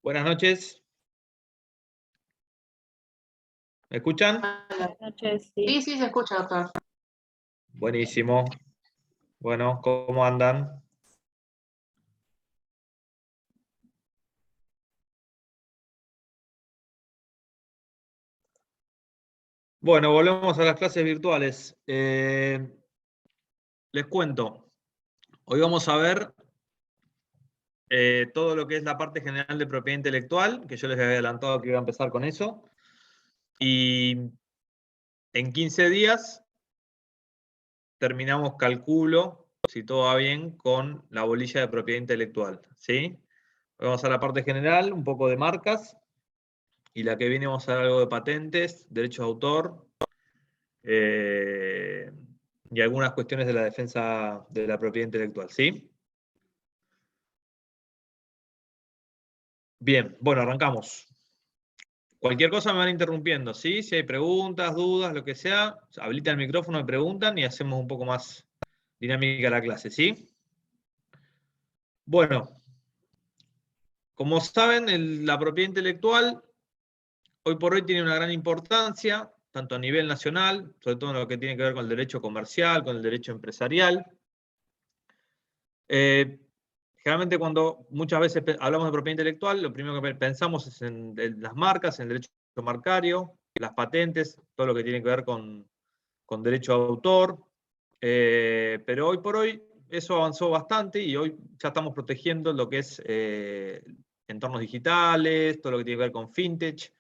Buenas noches. ¿Me escuchan? Buenas noches, Sí, sí, se escucha, doctor. Buenísimo. Bueno, ¿cómo andan? Bueno, volvemos a las clases virtuales. Les cuento. Hoy vamos a ver todo lo que es la parte general de propiedad intelectual, que yo les había adelantado que iba a empezar con eso. Y en 15 días terminamos, calculo, si todo va bien, con la bolilla de propiedad intelectual. ¿Sí? Vamos a la parte general, un poco de marcas. Y la que viene vamos a ver algo de patentes, derechos de autor, y algunas cuestiones de la defensa de la propiedad intelectual, ¿sí? Bien, bueno, arrancamos. Cualquier cosa me van interrumpiendo, ¿sí? Si hay preguntas, dudas, lo que sea, habilita el micrófono, me preguntan y hacemos un poco más dinámica la clase, ¿sí? Bueno, como saben, la propiedad intelectual hoy por hoy tiene una gran importancia, tanto a nivel nacional, sobre todo en lo que tiene que ver con el derecho comercial, con el derecho empresarial. Generalmente cuando muchas veces hablamos de propiedad intelectual, lo primero que pensamos es en las marcas, en el derecho marcario, las patentes, todo lo que tiene que ver con derecho de autor. Pero hoy por hoy eso avanzó bastante y hoy ya estamos protegiendo lo que es entornos digitales, todo lo que tiene que ver con fintech.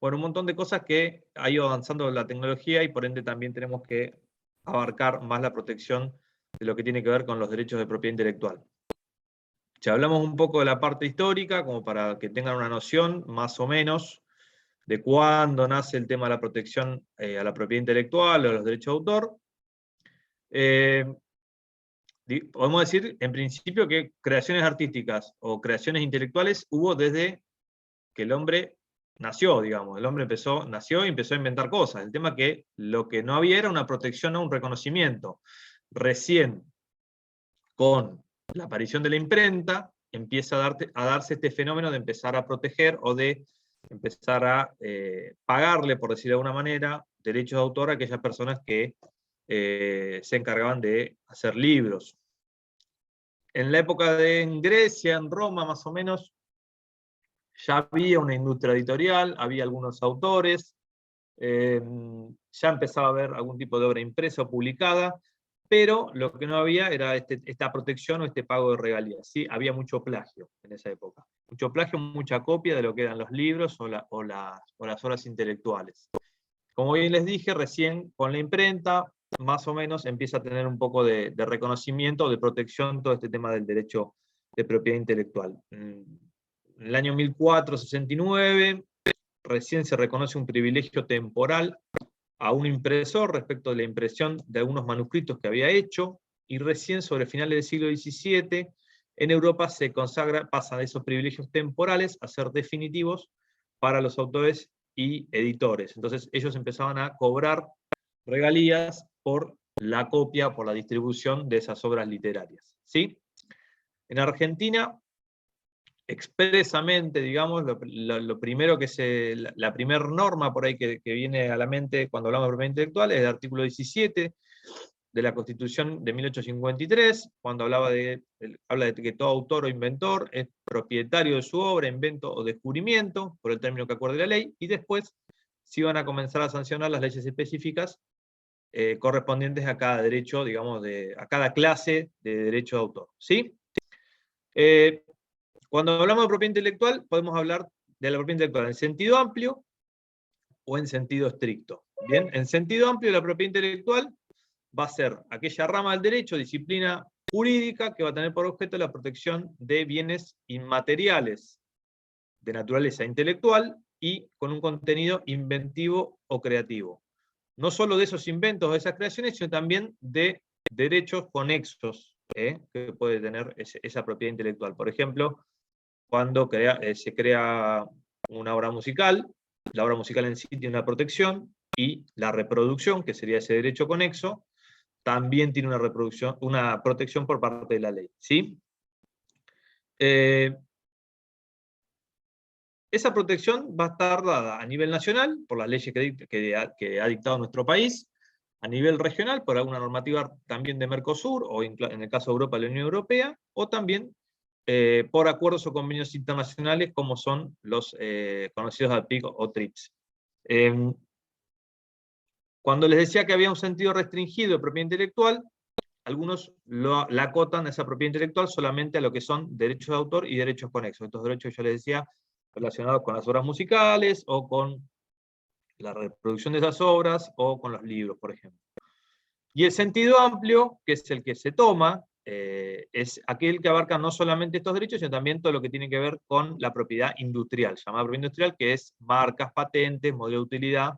Bueno, un montón de cosas que ha ido avanzando la tecnología y por ende también tenemos que abarcar más la protección de lo que tiene que ver con los derechos de propiedad intelectual. Si hablamos un poco de la parte histórica, como para que tengan una noción más o menos de cuándo nace el tema de la protección a la propiedad intelectual o a los derechos de autor, podemos decir en principio que creaciones artísticas o creaciones intelectuales hubo desde que el hombre nació, digamos. El hombre nació y empezó a inventar cosas. El tema es que lo que no había era una protección o un reconocimiento. Recién, con la aparición de la imprenta, empieza a darse este fenómeno de empezar a proteger o de empezar a pagarle, por decir de alguna manera, derechos de autor a aquellas personas que se encargaban de hacer libros. En la época en Grecia, en Roma más o menos, ya había una industria editorial, había algunos autores, ya empezaba a haber algún tipo de obra impresa o publicada, pero lo que no había era esta protección o este pago de regalías. ¿Sí? Había mucho plagio en esa época. Mucho plagio, mucha copia de lo que eran los libros o las obras intelectuales. Como bien les dije, recién con la imprenta, más o menos empieza a tener un poco de reconocimiento, de protección, todo este tema del derecho de propiedad intelectual. En el año 1469, recién se reconoce un privilegio temporal a un impresor respecto de la impresión de algunos manuscritos que había hecho, y recién sobre finales del siglo XVII, en Europa se consagra, pasan de esos privilegios temporales a ser definitivos para los autores y editores. Entonces ellos empezaban a cobrar regalías por la copia, por la distribución de esas obras literarias. ¿Sí? En Argentina, expresamente, digamos, lo primero que la primera norma por ahí que viene a la mente cuando hablamos de propiedad intelectual es el artículo 17 de la Constitución de 1853, cuando habla de que todo autor o inventor es propietario de su obra, invento o descubrimiento, por el término que acuerde la ley, y después se iban a comenzar a sancionar las leyes específicas correspondientes a cada derecho, digamos, a cada clase de derecho de autor. ¿Sí? Cuando hablamos de propiedad intelectual, podemos hablar de la propiedad intelectual en sentido amplio o en sentido estricto. Bien, en sentido amplio, la propiedad intelectual va a ser aquella rama del derecho, disciplina jurídica, que va a tener por objeto la protección de bienes inmateriales de naturaleza intelectual y con un contenido inventivo o creativo. No solo de esos inventos o de esas creaciones, sino también de derechos conexos que puede tener esa propiedad intelectual. Por ejemplo, cuando se crea una obra musical, la obra musical en sí tiene una protección, y la reproducción, que sería ese derecho conexo, también tiene una protección por parte de la ley. ¿Sí? esa protección va a estar dada a nivel nacional, por las leyes que ha dictado nuestro país, a nivel regional, por alguna normativa también de Mercosur, o en el caso de Europa, la Unión Europea, o también por acuerdos o convenios internacionales, como son los conocidos APIC o TRIPS. Cuando les decía que había un sentido restringido de propiedad intelectual, algunos la acotan esa propiedad intelectual solamente a lo que son derechos de autor y derechos conexos. Estos derechos, yo les decía, relacionados con las obras musicales, o con la reproducción de esas obras, o con los libros, por ejemplo. Y el sentido amplio, que es el que se toma, es aquel que abarca no solamente estos derechos, sino también todo lo que tiene que ver con la propiedad industrial, llamada propiedad industrial, que es marcas, patentes, modelo de utilidad,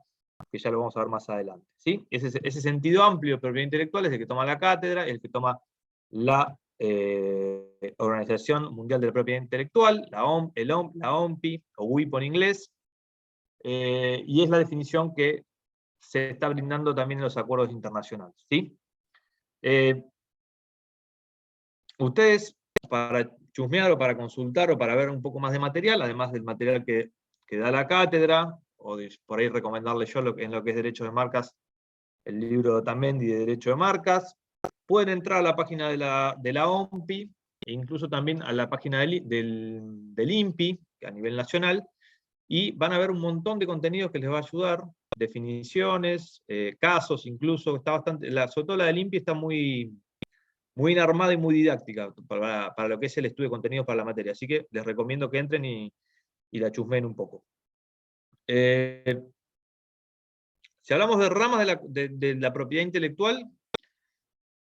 que ya lo vamos a ver más adelante. ¿Sí? Ese sentido amplio de propiedad intelectual es el que toma la cátedra, el que toma la Organización Mundial de la Propiedad Intelectual, la OMPI, o WIPO en inglés, y es la definición que se está brindando también en los acuerdos internacionales. ¿Sí? Ustedes, para chusmear o para consultar o para ver un poco más de material, además del material que da la cátedra, o por ahí recomendarle yo en lo que es Derecho de Marcas, el libro de Otamendi de Derecho de Marcas, pueden entrar a la página de la OMPI, e incluso también a la página del INPI, a nivel nacional, y van a ver un montón de contenidos que les va a ayudar, definiciones, casos incluso, está bastante, sobre todo la del INPI está muy bien armada y muy didáctica para lo que es el estudio de contenidos para la materia. Así que les recomiendo que entren y la chusmeen un poco. Si hablamos de ramas de la propiedad intelectual,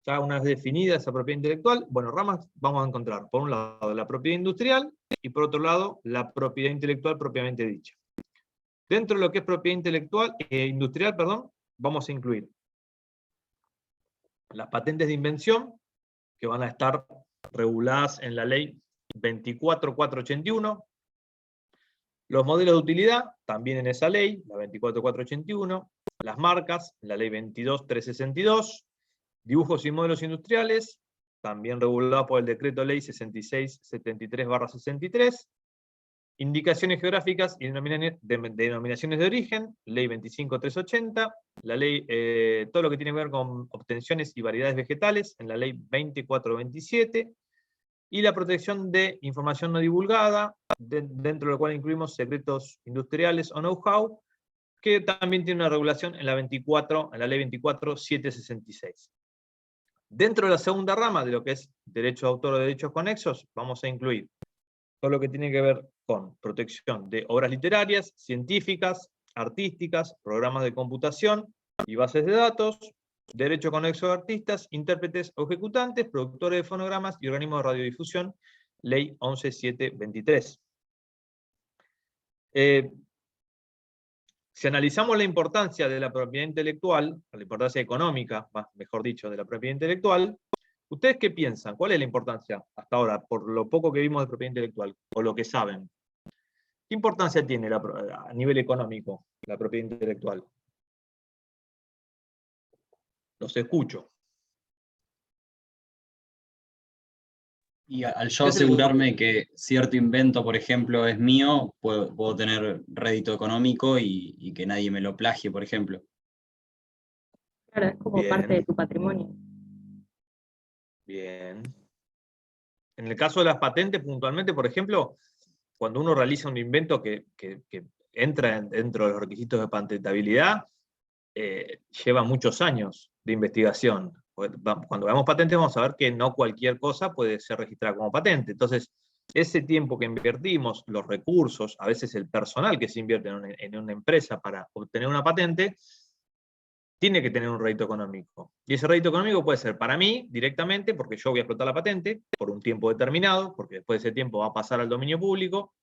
ya una vez definida esa propiedad intelectual, bueno, ramas vamos a encontrar, por un lado, la propiedad industrial, y por otro lado, la propiedad intelectual propiamente dicha. Dentro de lo que es propiedad industrial, vamos a incluir las patentes de invención, que van a estar reguladas en la ley 24481, los modelos de utilidad, también en esa ley, la 24481, las marcas, la ley 22362, dibujos y modelos industriales, también regulado por el decreto ley 6673/63, indicaciones geográficas y denominaciones de origen, ley 25380, la ley, todo lo que tiene que ver con obtenciones y variedades vegetales, en la ley 20427, y la protección de información no divulgada, dentro de lo cual incluimos secretos industriales o know-how, que también tiene una regulación en la ley 24766. Dentro de la segunda rama de lo que es derecho de autor o derechos conexos, vamos a incluir todo lo que tiene que ver con protección de obras literarias, científicas, artísticas, programas de computación y bases de datos, derecho conexo de artistas, intérpretes o ejecutantes, productores de fonogramas y organismos de radiodifusión, ley 11723. Si analizamos la importancia de la propiedad intelectual, la importancia económica, mejor dicho, de la propiedad intelectual, ¿ustedes qué piensan? ¿Cuál es la importancia hasta ahora, por lo poco que vimos de propiedad intelectual, o lo que saben? ¿Qué importancia tiene a nivel económico la propiedad intelectual? Los escucho. Y al yo asegurarme que cierto invento, por ejemplo, es mío, puedo tener rédito económico y que nadie me lo plagie, por ejemplo. Claro, es como parte de tu patrimonio. Bien. En el caso de las patentes, puntualmente, por ejemplo, cuando uno realiza un invento que entra dentro de los requisitos de patentabilidad, lleva muchos años de investigación. Cuando veamos patentes vamos a ver que no cualquier cosa puede ser registrada como patente. Entonces, ese tiempo que invertimos, los recursos, a veces el personal que se invierte en una empresa para obtener una patente, tiene que tener un rédito económico. Y ese rédito económico puede ser para mí, directamente, porque yo voy a explotar la patente, por un tiempo determinado, porque después de ese tiempo va a pasar al dominio público,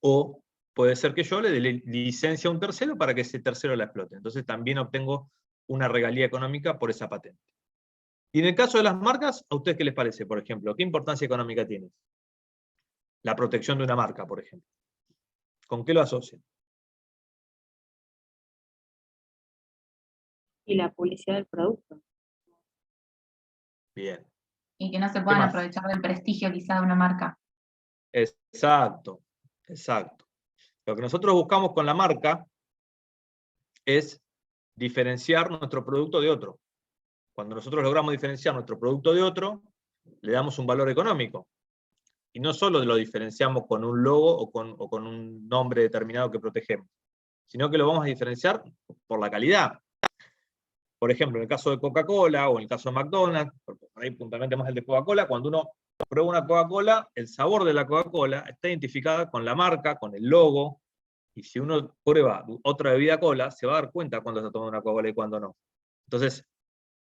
o puede ser que yo le dé licencia a un tercero para que ese tercero la explote. Entonces también obtengo una regalía económica por esa patente. Y en el caso de las marcas, ¿a ustedes qué les parece, por ejemplo? ¿Qué importancia económica tiene la protección de una marca, por ejemplo? ¿Con qué lo asocian? Y la publicidad del producto. Bien. Y que no se puedan aprovechar del prestigio quizá de una marca. Exacto, exacto. Lo que nosotros buscamos con la marca es diferenciar nuestro producto de otro. Cuando nosotros logramos diferenciar nuestro producto de otro, le damos un valor económico. Y no solo lo diferenciamos con un logo o con un nombre determinado que protegemos, sino que lo vamos a diferenciar por la calidad. Por ejemplo, en el caso de Coca-Cola o en el caso de McDonald's, porque por ahí puntualmente más el de Coca-Cola, cuando uno prueba una Coca-Cola, el sabor de la Coca-Cola está identificada con la marca, con el logo, y si uno prueba otra bebida cola, se va a dar cuenta cuando está tomando una Coca-Cola y cuando no. Entonces,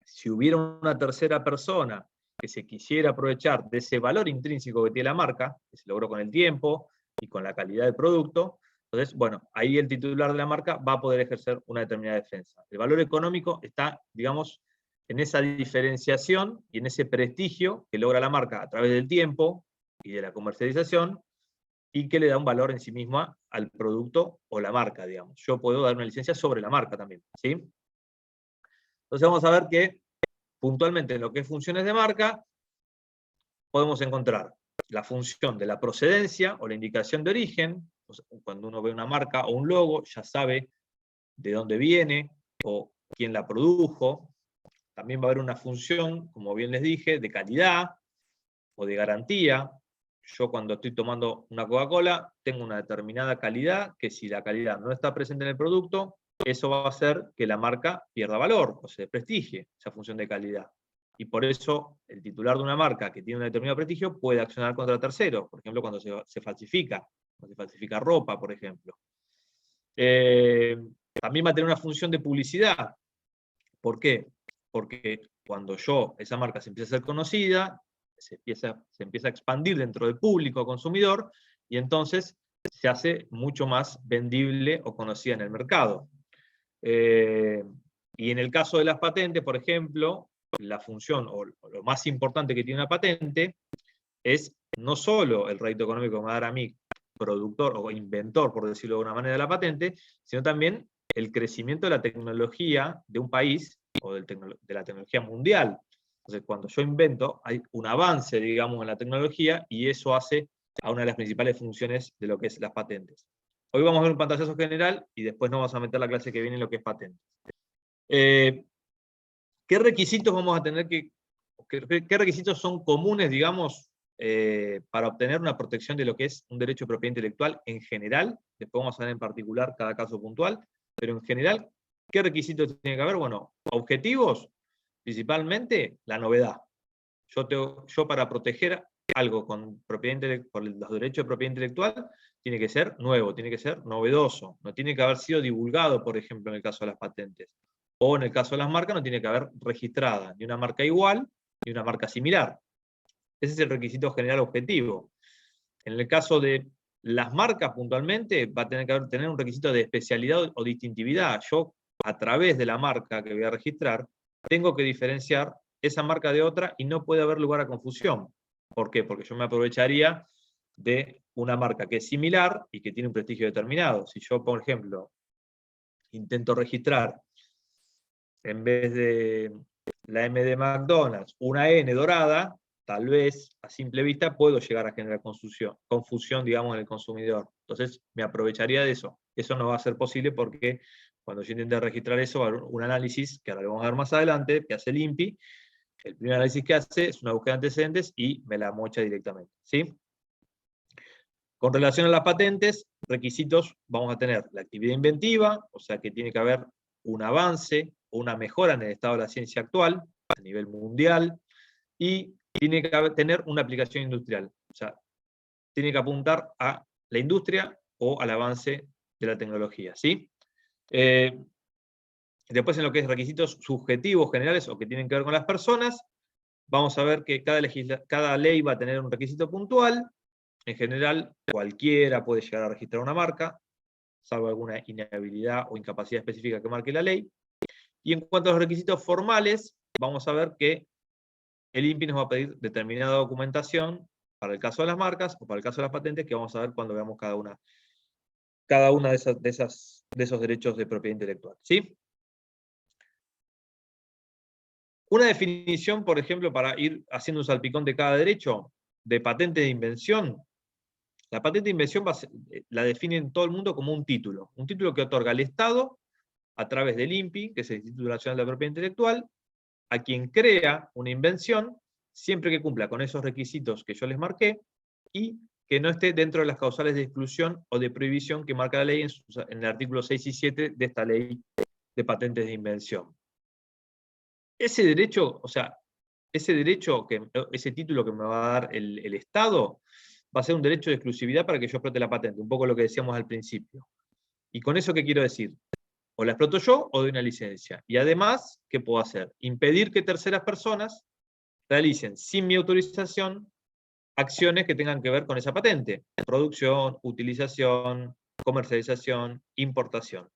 si hubiera una tercera persona que se quisiera aprovechar de ese valor intrínseco que tiene la marca, que se logró con el tiempo y con la calidad del producto, entonces, bueno, ahí el titular de la marca va a poder ejercer una determinada defensa. El valor económico está, digamos, en esa diferenciación y en ese prestigio que logra la marca a través del tiempo y de la comercialización, y que le da un valor en sí misma al producto o la marca, digamos. Yo puedo dar una licencia sobre la marca también, ¿sí? Entonces vamos a ver que puntualmente en lo que es funciones de marca, podemos encontrar la función de la procedencia o la indicación de origen. O sea, cuando uno ve una marca o un logo, ya sabe de dónde viene o quién la produjo. También va a haber una función, como bien les dije, de calidad o de garantía. Yo cuando estoy tomando una Coca-Cola, tengo una determinada calidad, que si la calidad no está presente en el producto, eso va a hacer que la marca pierda valor o se desprestigie, esa función de calidad. Y por eso el titular de una marca que tiene un determinado prestigio puede accionar contra terceros, por ejemplo, cuando se falsifica ropa, por ejemplo. También va a tener una función de publicidad. ¿Por qué? Porque cuando esa marca se empieza a ser conocida, se empieza a expandir dentro del público consumidor, y entonces se hace mucho más vendible o conocida en el mercado. Y en el caso de las patentes, por ejemplo, la función o lo más importante que tiene una patente es no solo el rédito económico que me va a dar a mí, productor o inventor, por decirlo de una manera, de la patente, sino también el crecimiento de la tecnología de un país o de la tecnología mundial. Entonces, cuando yo invento, hay un avance, digamos, en la tecnología, y eso hace a una de las principales funciones de lo que es las patentes. Hoy vamos a ver un pantallazo general y después nos vamos a meter la clase que viene en lo que es patentes. ¿Qué requisitos vamos a tener qué requisitos son comunes, digamos, para obtener una protección de lo que es un derecho de propiedad intelectual en general? Después vamos a ver en particular cada caso puntual, pero en general, ¿qué requisitos tiene que haber? Bueno, objetivos, principalmente la novedad. Yo para proteger algo con por los derechos de propiedad intelectual, tiene que ser nuevo, tiene que ser novedoso, no tiene que haber sido divulgado, por ejemplo, en el caso de las patentes. O en el caso de las marcas, no tiene que haber registrada ni una marca igual, ni una marca similar. Ese es el requisito general objetivo. En el caso de las marcas, puntualmente, va a tener que tener un requisito de especialidad o distintividad. Yo, a través de la marca que voy a registrar, tengo que diferenciar esa marca de otra y no puede haber lugar a confusión. ¿Por qué? Porque yo me aprovecharía de una marca que es similar y que tiene un prestigio determinado. Si yo, por ejemplo, intento registrar, en vez de la M de McDonald's, una N dorada, tal vez a simple vista puedo llegar a generar confusión, digamos, en el consumidor. Entonces me aprovecharía de eso. Eso no va a ser posible porque cuando yo intente registrar eso, va a haber un análisis, que ahora lo vamos a ver más adelante, que hace el INPI. El primer análisis que hace es una búsqueda de antecedentes y me la mocha directamente, ¿sí? Con relación a las patentes, requisitos, vamos a tener la actividad inventiva, o sea que tiene que haber un avance, una mejora en el estado de la ciencia actual, a nivel mundial, y tiene que tener una aplicación industrial. O sea, tiene que apuntar a la industria o al avance de la tecnología, ¿sí? Después en lo que es requisitos subjetivos generales o que tienen que ver con las personas, vamos a ver que cada ley va a tener un requisito puntual. En general, cualquiera puede llegar a registrar una marca, salvo alguna inhabilidad o incapacidad específica que marque la ley. Y en cuanto a los requisitos formales, vamos a ver que el INPI nos va a pedir determinada documentación para el caso de las marcas o para el caso de las patentes, que vamos a ver cuando veamos cada una de esos derechos de propiedad intelectual, ¿sí? Una definición, por ejemplo, para ir haciendo un salpicón de cada derecho, de patente de invención, La patente de invención la define en todo el mundo como un título que otorga el Estado a través del INPI, que es el Instituto Nacional de la Propiedad Intelectual, a quien crea una invención, siempre que cumpla con esos requisitos que yo les marqué, y que no esté dentro de las causales de exclusión o de prohibición que marca la ley en el artículo 6 y 7 de esta ley de patentes de invención. Ese derecho, o sea, ese título que me va a dar el Estado, va a ser un derecho de exclusividad para que yo explote la patente, un poco lo que decíamos al principio. ¿Y con eso qué quiero decir? O la exploto yo o doy una licencia. Y además, ¿qué puedo hacer? Impedir que terceras personas realicen, sin mi autorización, acciones que tengan que ver con esa patente. Producción, utilización, comercialización, importación.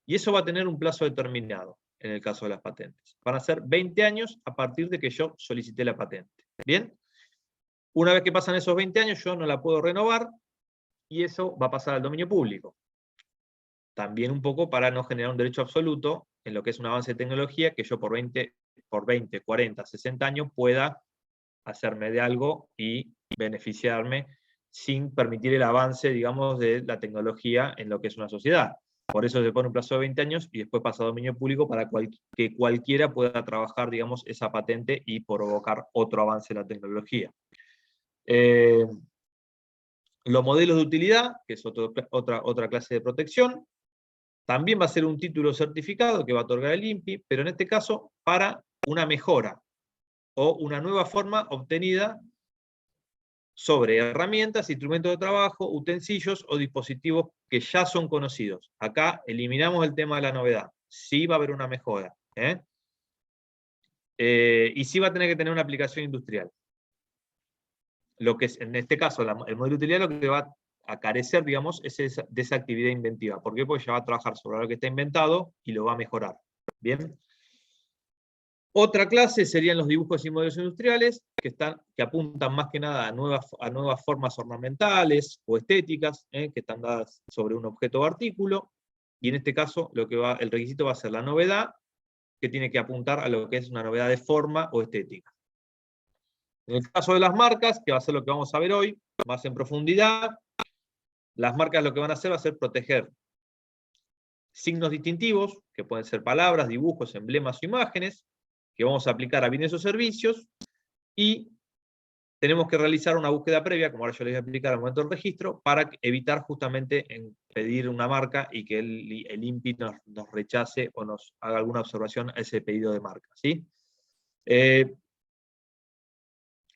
Y eso va a tener un plazo determinado en el caso de las patentes. Van a ser 20 años a partir de que yo solicité la patente. ¿Bien? Una vez que pasan esos 20 años, yo no la puedo renovar y eso va a pasar al dominio público. También un poco para no generar un derecho absoluto en lo que es un avance de tecnología que yo por 20, 40, 60 años pueda hacerme de algo y beneficiarme sin permitir el avance, digamos, de la tecnología en lo que es una sociedad. Por eso se pone un plazo de 20 años y después pasa a dominio público para que cualquiera pueda trabajar, digamos, esa patente y provocar otro avance en la tecnología. Los modelos de utilidad, que es otra clase de protección, también va a ser un título certificado que va a otorgar el INPI, pero en este caso para una mejora o una nueva forma obtenida sobre herramientas, instrumentos de trabajo, utensilios o dispositivos que ya son conocidos. Acá eliminamos el tema de la novedad. Sí va a haber una mejora. Y sí va a tener que tener una aplicación industrial. Lo que es, en este caso, el modelo de utilidad lo que va a carecer, digamos, es de esa actividad inventiva. ¿Por qué? Porque ya va a trabajar sobre lo que está inventado y lo va a mejorar. ¿Bien? Otra clase serían los dibujos y modelos industriales, que apuntan más que nada a nuevas formas ornamentales o estéticas, que están dadas sobre un objeto o artículo, y en este caso el requisito va a ser la novedad, que tiene que apuntar a lo que es una novedad de forma o estética. En el caso de las marcas, que va a ser lo que vamos a ver hoy, más en profundidad, las marcas lo que van a hacer va a ser proteger signos distintivos, que pueden ser palabras, dibujos, emblemas o imágenes, que vamos a aplicar a bienes o servicios, y tenemos que realizar una búsqueda previa, como ahora yo les voy a explicar al momento del registro, para evitar justamente pedir una marca y que el INPI nos rechace o nos haga alguna observación a ese pedido de marca. ¿Sí?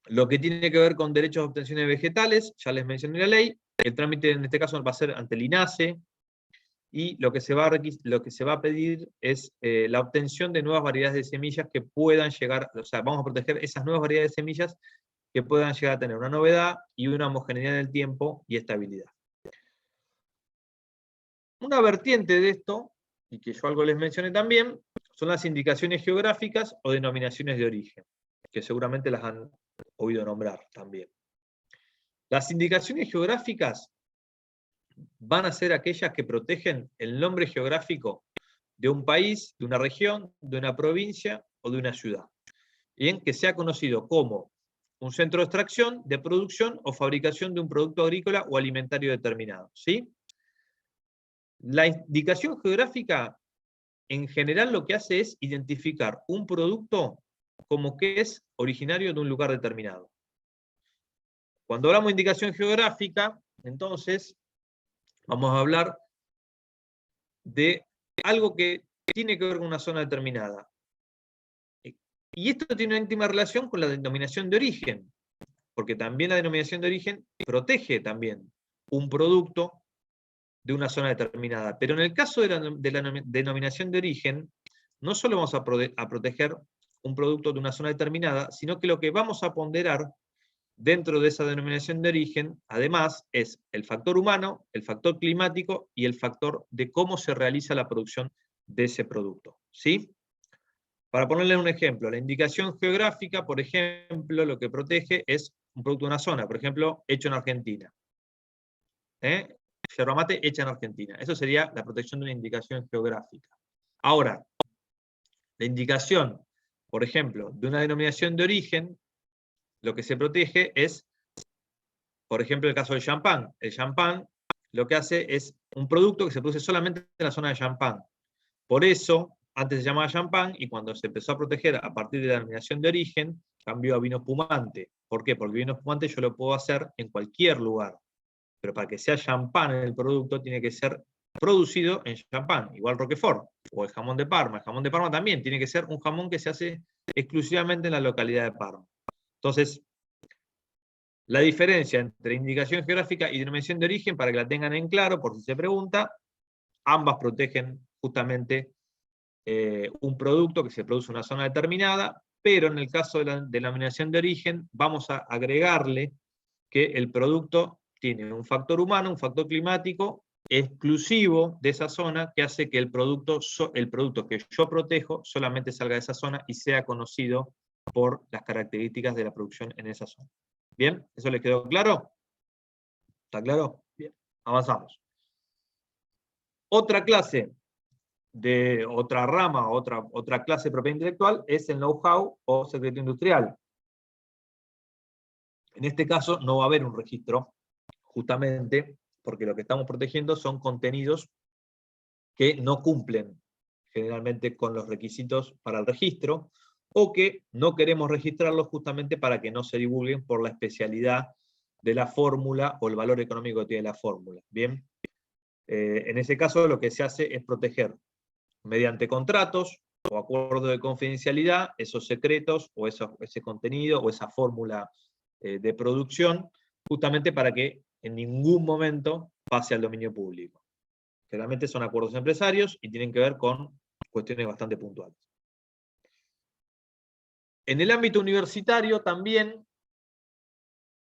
Lo que tiene que ver con derechos de obtención de vegetales, ya les mencioné la ley, el trámite en este caso va a ser ante el INASE, y lo que se va a pedir es la obtención de nuevas variedades de semillas que puedan llegar, o sea, vamos a proteger esas nuevas variedades de semillas que puedan llegar a tener una novedad y una homogeneidad en el tiempo y estabilidad. Una vertiente de esto, y que yo algo les mencioné también, son las indicaciones geográficas o denominaciones de origen, que seguramente las han oído nombrar también. Las indicaciones geográficas van a ser aquellas que protegen el nombre geográfico de un país, de una región, de una provincia o de una ciudad. Bien, que sea conocido como un centro de extracción, de producción o fabricación de un producto agrícola o alimentario determinado. ¿Sí? La indicación geográfica, en general, lo que hace es identificar un producto como que es originario de un lugar determinado. Cuando hablamos de indicación geográfica, entonces, vamos a hablar de algo que tiene que ver con una zona determinada. Y esto tiene una íntima relación con la denominación de origen, porque también la denominación de origen protege también un producto de una zona determinada. Pero en el caso de la denominación de origen, no solo vamos a proteger un producto de una zona determinada, sino que lo que vamos a ponderar dentro de esa denominación de origen, además, es el factor humano, el factor climático y el factor de cómo se realiza la producción de ese producto. ¿Sí? Para ponerle un ejemplo, la indicación geográfica, por ejemplo, lo que protege es un producto de una zona, por ejemplo, hecho en Argentina. Yerba mate hecha en Argentina. Eso sería la protección de una indicación geográfica. Ahora, la indicación, por ejemplo, de una denominación de origen, lo que se protege es por ejemplo, el caso del champán. El champán lo que hace es un producto que se produce solamente en la zona de champán. Por eso, antes se llamaba champán, y cuando se empezó a proteger a partir de la denominación de origen, cambió a vino espumante. ¿Por qué? Porque el vino espumante yo lo puedo hacer en cualquier lugar. Pero para que sea champán en el producto, tiene que ser producido en champán, igual Roquefort, o el jamón de Parma. El jamón de Parma también tiene que ser un jamón que se hace exclusivamente en la localidad de Parma. Entonces, la diferencia entre indicación geográfica y denominación de origen, para que la tengan en claro, por si se pregunta, ambas protegen justamente un producto que se produce en una zona determinada, pero en el caso de la denominación de origen, vamos a agregarle que el producto tiene un factor humano, un factor climático exclusivo de esa zona, que hace que el producto que yo protejo solamente salga de esa zona y sea conocido por las características de la producción en esa zona. ¿Bien? ¿Eso les quedó claro? ¿Está claro? Bien, avanzamos. Otra clase de otra rama, otra clase de propiedad intelectual es el know-how o secreto industrial. En este caso no va a haber un registro, justamente porque lo que estamos protegiendo son contenidos que no cumplen generalmente con los requisitos para el registro, o que no queremos registrarlos justamente para que no se divulguen por la especialidad de la fórmula o el valor económico que tiene la fórmula. ¿Bien? En ese caso lo que se hace es proteger mediante contratos o acuerdos de confidencialidad esos secretos o ese contenido o esa fórmula de producción, justamente para que en ningún momento pase al dominio público. Generalmente son acuerdos empresarios y tienen que ver con cuestiones bastante puntuales. En el ámbito universitario también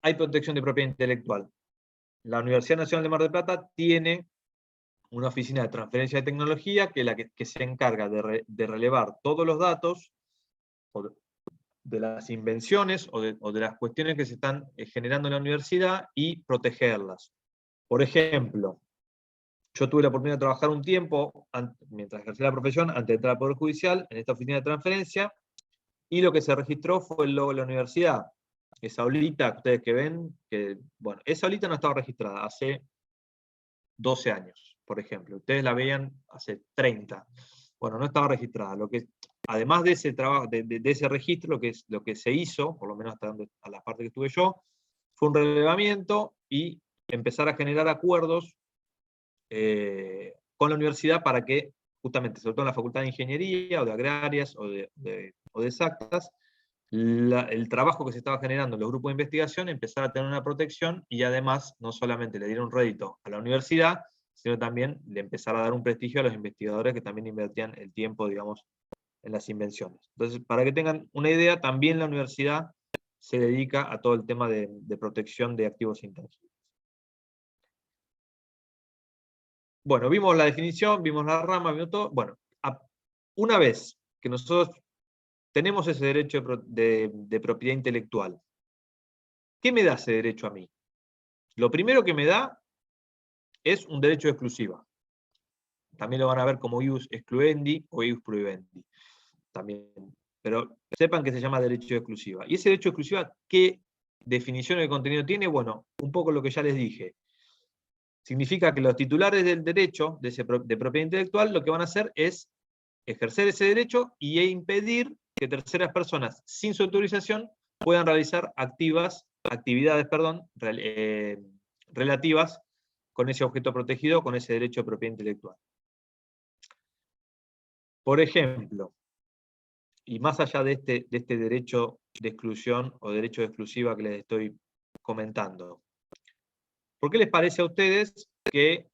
hay protección de propiedad intelectual. La Universidad Nacional de Mar del Plata tiene una oficina de transferencia de tecnología que es la que se encarga de relevar todos los datos de las invenciones o de las cuestiones que se están generando en la universidad y protegerlas. Por ejemplo, yo tuve la oportunidad de trabajar un tiempo, mientras ejercía la profesión, antes de entrar al Poder Judicial, en esta oficina de transferencia, y lo que se registró fue el logo de la universidad. Esa olita que ustedes que ven, bueno, esa olita no estaba registrada hace 12 años, por ejemplo. Ustedes la veían hace 30. Bueno, no estaba registrada. Además de ese trabajo, de ese registro, lo que se hizo, por lo menos hasta a la parte que estuve yo, fue un relevamiento y empezar a generar acuerdos con la universidad para que, justamente, sobre todo en la Facultad de Ingeniería, o de Agrarias, o de Exactas, el trabajo que se estaba generando en los grupos de investigación empezara a tener una protección, y además no solamente le dieron rédito a la universidad, sino también le empezara a dar un prestigio a los investigadores que también invertían el tiempo, digamos, en las invenciones. Entonces, para que tengan una idea, también la universidad se dedica a todo el tema de protección de activos intangibles. Bueno, vimos la definición, vimos la rama, vimos todo. Bueno, una vez que nosotros tenemos ese derecho de propiedad intelectual, ¿qué me da ese derecho a mí? Lo primero que me da es un derecho de exclusiva. También lo van a ver como ius excluendi o ius prohibendi. También. Pero sepan que se llama derecho de exclusiva. ¿Y ese derecho de exclusiva qué definición de contenido tiene? Bueno, un poco lo que ya les dije. Significa que los titulares del derecho de propiedad intelectual lo que van a hacer es ejercer ese derecho e impedir que terceras personas sin su autorización puedan realizar actividades relativas con ese objeto protegido, con ese derecho de propiedad intelectual. Por ejemplo, y más allá de este derecho de exclusión o derecho de exclusiva que les estoy comentando, ¿por qué les parece a ustedes que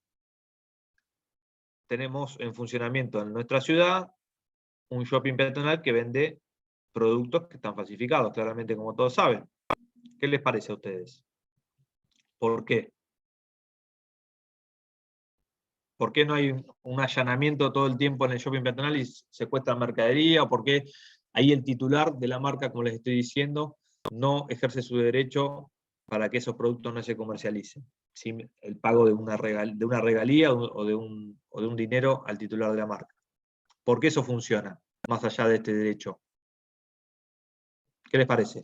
tenemos en funcionamiento en nuestra ciudad un shopping peatonal que vende productos que están falsificados, claramente, como todos saben? ¿Qué les parece a ustedes? ¿Por qué? ¿Por qué no hay un allanamiento todo el tiempo en el shopping peatonal y secuestran mercadería? ¿O por qué ahí el titular de la marca, como les estoy diciendo, no ejerce su derecho para que esos productos no se comercialicen sin el pago de una regalía o de un dinero al titular de la marca? ¿Por qué eso funciona, más allá de este derecho? ¿Qué les parece?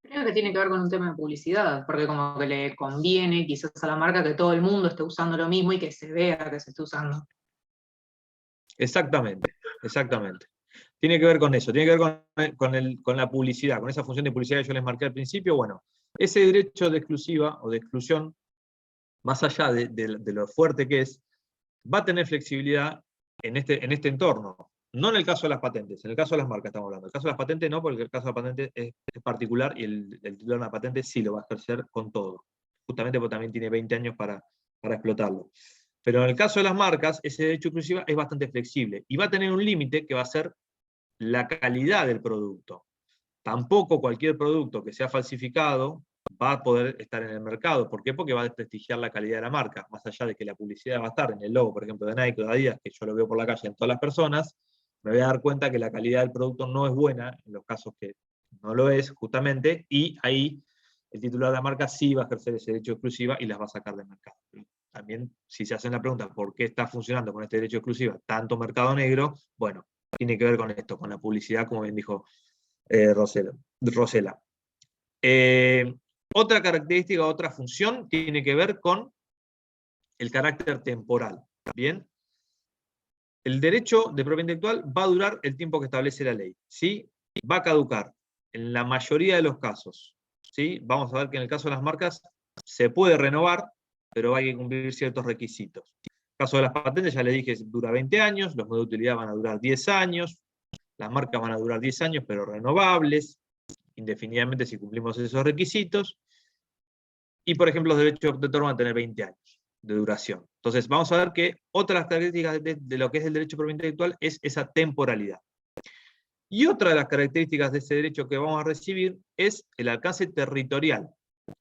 Creo que tiene que ver con un tema de publicidad, porque como que le conviene quizás a la marca que todo el mundo esté usando lo mismo y que se vea que se esté usando. Exactamente, exactamente. Tiene que ver con eso, tiene que ver con la publicidad, con esa función de publicidad que yo les marqué al principio. Bueno, ese derecho de exclusiva o de exclusión, más allá de lo fuerte que es, va a tener flexibilidad en este entorno. No en el caso de las patentes, en el caso de las marcas estamos hablando. En el caso de las patentes no, porque el caso de las patentes es particular y el titular de una patente sí lo va a ejercer con todo. Justamente porque también tiene 20 años para explotarlo. Pero en el caso de las marcas, ese derecho exclusivo es bastante flexible y va a tener un límite que va a ser la calidad del producto. Tampoco cualquier producto que sea falsificado va a poder estar en el mercado. ¿Por qué? Porque va a desprestigiar la calidad de la marca. Más allá de que la publicidad va a estar en el logo, por ejemplo, de Nike o de Adidas, que yo lo veo por la calle en todas las personas, me voy a dar cuenta que la calidad del producto no es buena, en los casos que no lo es, justamente, y ahí el titular de la marca sí va a ejercer ese derecho exclusiva y las va a sacar del mercado. También, si se hacen la pregunta, ¿por qué está funcionando con este derecho exclusiva tanto mercado negro? Bueno, tiene que ver con esto, con la publicidad, como bien dijo Rosela. Otra característica, otra función, tiene que ver con el carácter temporal. ¿Bien? El derecho de propiedad intelectual va a durar el tiempo que establece la ley. ¿Sí? Va a caducar en la mayoría de los casos. ¿Sí? Vamos a ver que en el caso de las marcas se puede renovar, pero hay que cumplir ciertos requisitos. En el caso de las patentes, ya les dije, dura 20 años, los modos de utilidad van a durar 10 años, las marcas van a durar 10 años, pero renovables, indefinidamente si cumplimos esos requisitos. Y, por ejemplo, los derechos de autor van a tener 20 años de duración. Entonces, vamos a ver que otras características de lo que es el derecho de propiedad intelectual es esa temporalidad. Y otra de las características de ese derecho que vamos a recibir es el alcance territorial.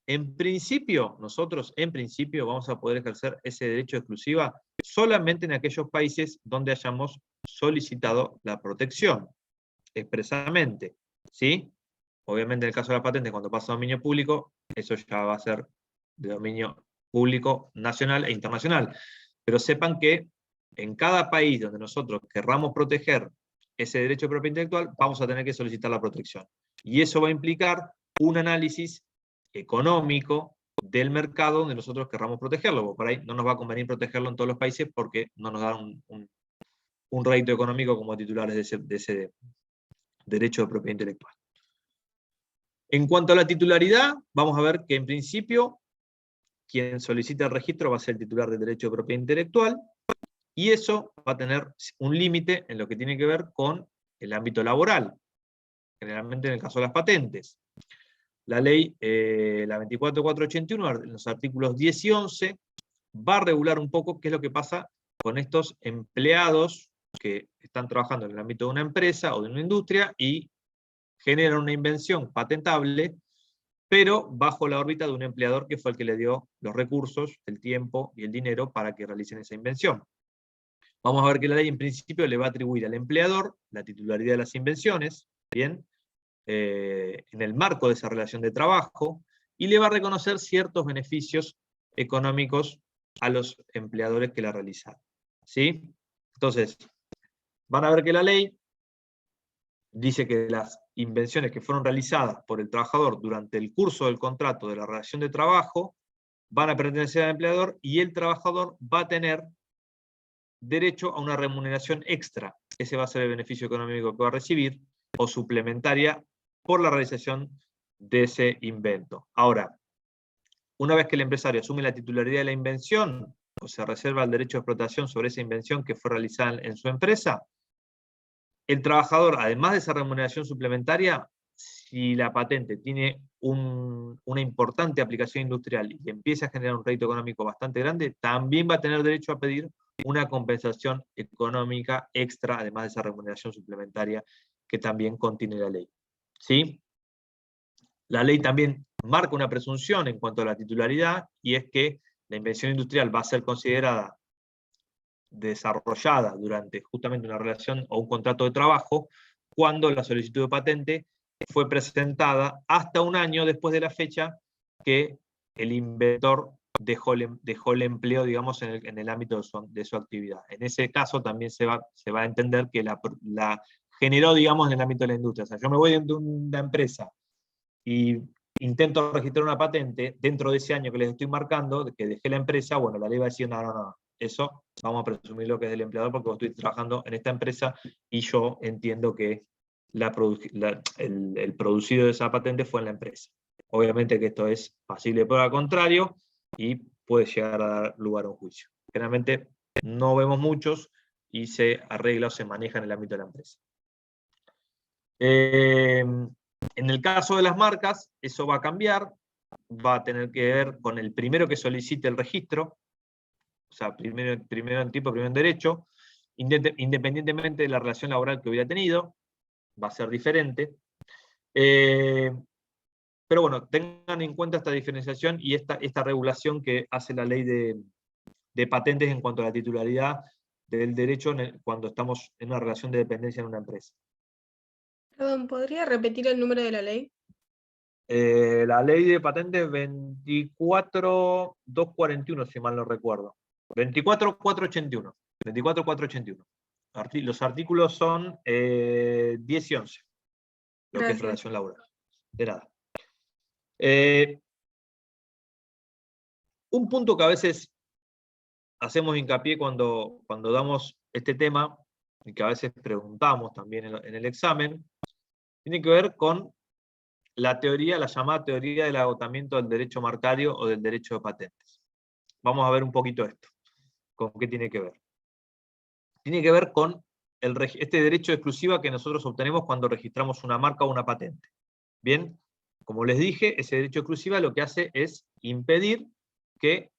En principio, nosotros en principio vamos a poder ejercer ese derecho de exclusiva solamente en aquellos países donde hayamos solicitado la protección, expresamente. ¿Sí? Obviamente en el caso de la patente, cuando pasa a dominio público, eso ya va a ser de dominio público nacional e internacional. Pero sepan que en cada país donde nosotros querramos proteger ese derecho de propiedad intelectual, vamos a tener que solicitar la protección. Y eso va a implicar un análisis económico del mercado donde nosotros querramos protegerlo. Porque por ahí no nos va a convenir protegerlo en todos los países porque no nos da un rédito económico como titulares de ese derecho de propiedad intelectual. En cuanto a la titularidad, vamos a ver que en principio quien solicita el registro va a ser el titular del derecho de propiedad intelectual, y eso va a tener un límite en lo que tiene que ver con el ámbito laboral, generalmente en el caso de las patentes. La ley, la 24481, en los artículos 10 y 11, va a regular un poco qué es lo que pasa con estos empleados que están trabajando en el ámbito de una empresa o de una industria y generan una invención patentable, pero bajo la órbita de un empleador que fue el que le dio los recursos, el tiempo y el dinero para que realicen esa invención. Vamos a ver que la ley en principio le va a atribuir al empleador la titularidad de las invenciones, ¿bien? En el marco de esa relación de trabajo, y le va a reconocer ciertos beneficios económicos a los empleadores que la realizaron. ¿Sí? Entonces, van a ver que la ley dice que las invenciones que fueron realizadas por el trabajador durante el curso del contrato de la relación de trabajo van a pertenecer al empleador y el trabajador va a tener derecho a una remuneración extra. Ese va a ser el beneficio económico que va a recibir, o suplementaria, por la realización de ese invento. Ahora, una vez que el empresario asume la titularidad de la invención, o se reserva el derecho de explotación sobre esa invención que fue realizada en su empresa, el trabajador, además de esa remuneración suplementaria, si la patente tiene una importante aplicación industrial y empieza a generar un rédito económico bastante grande, también va a tener derecho a pedir una compensación económica extra, además de esa remuneración suplementaria que también contiene la ley. ¿Sí? La ley también marca una presunción en cuanto a la titularidad, y es que la invención industrial va a ser considerada desarrollada durante justamente una relación o un contrato de trabajo cuando la solicitud de patente fue presentada hasta un año después de la fecha que el inventor dejó el empleo, digamos, en el ámbito de su actividad. En ese caso también se va a entender que la generó, digamos, en el ámbito de la industria. O sea, yo me voy de una empresa y intento registrar una patente dentro de ese año que les estoy marcando, que dejé la empresa, bueno, la ley va a decir, no, eso vamos a presumir lo que es del empleador porque estoy trabajando en esta empresa y yo entiendo que el producido de esa patente fue en la empresa. Obviamente que esto es pasible de prueba contrario y puede llegar a dar lugar a un juicio. Generalmente no vemos muchos y se arregla o se maneja en el ámbito de la empresa. En el caso de las marcas, eso va a cambiar, va a tener que ver con el primero que solicite el registro, o sea, primero en tipo, primero en derecho, independientemente de la relación laboral que hubiera tenido, va a ser diferente. Pero bueno, tengan en cuenta esta diferenciación y esta regulación que hace la ley de patentes en cuanto a la titularidad del derecho cuando estamos en una relación de dependencia en una empresa. Perdón, ¿podría repetir el número de la ley? La ley de patentes 24.241, si mal no recuerdo. 24.481. 24.481. Los artículos son 10 y 11. Lo que es relación laboral. De nada. Un punto que a veces hacemos hincapié cuando damos este tema, y que a veces preguntamos también en el examen, tiene que ver con la teoría, la llamada teoría del agotamiento del derecho marcario o del derecho de patentes. Vamos a ver un poquito esto. ¿Con qué tiene que ver? Tiene que ver con este derecho de exclusiva que nosotros obtenemos cuando registramos una marca o una patente. Bien, como les dije, ese derecho de exclusiva lo que hace es impedir que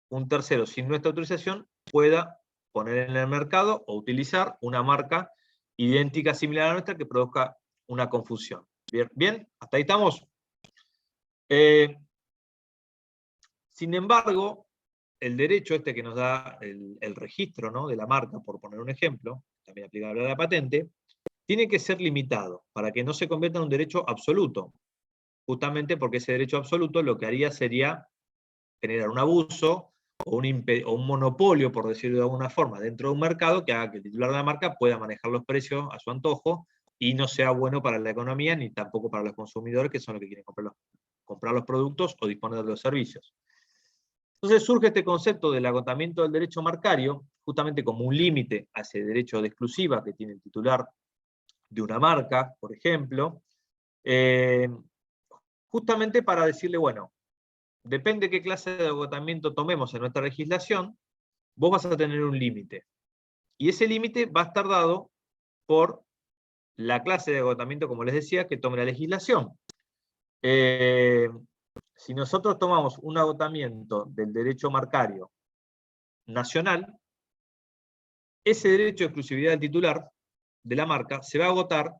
un tercero sin nuestra autorización pueda poner en el mercado o utilizar una marca idéntica, similar a nuestra, que produzca una confusión. Bien, hasta ahí estamos. Sin embargo, el derecho este que nos da el registro, ¿no?, de la marca, por poner un ejemplo, también aplicable a la patente, tiene que ser limitado para que no se convierta en un derecho absoluto. Justamente porque ese derecho absoluto lo que haría sería generar un abuso o un monopolio, por decirlo de alguna forma, dentro de un mercado que haga que el titular de la marca pueda manejar los precios a su antojo y no sea bueno para la economía ni tampoco para los consumidores, que son los que quieren comprar los productos o disponer de los servicios. Entonces surge este concepto del agotamiento del derecho marcario, justamente como un límite a ese derecho de exclusiva que tiene el titular de una marca, por ejemplo, justamente para decirle, bueno, depende qué clase de agotamiento tomemos en nuestra legislación, vos vas a tener un límite. Y ese límite va a estar dado por la clase de agotamiento, como les decía, que tome la legislación. Si nosotros tomamos un agotamiento del derecho marcario nacional, ese derecho de exclusividad del titular de la marca se va a agotar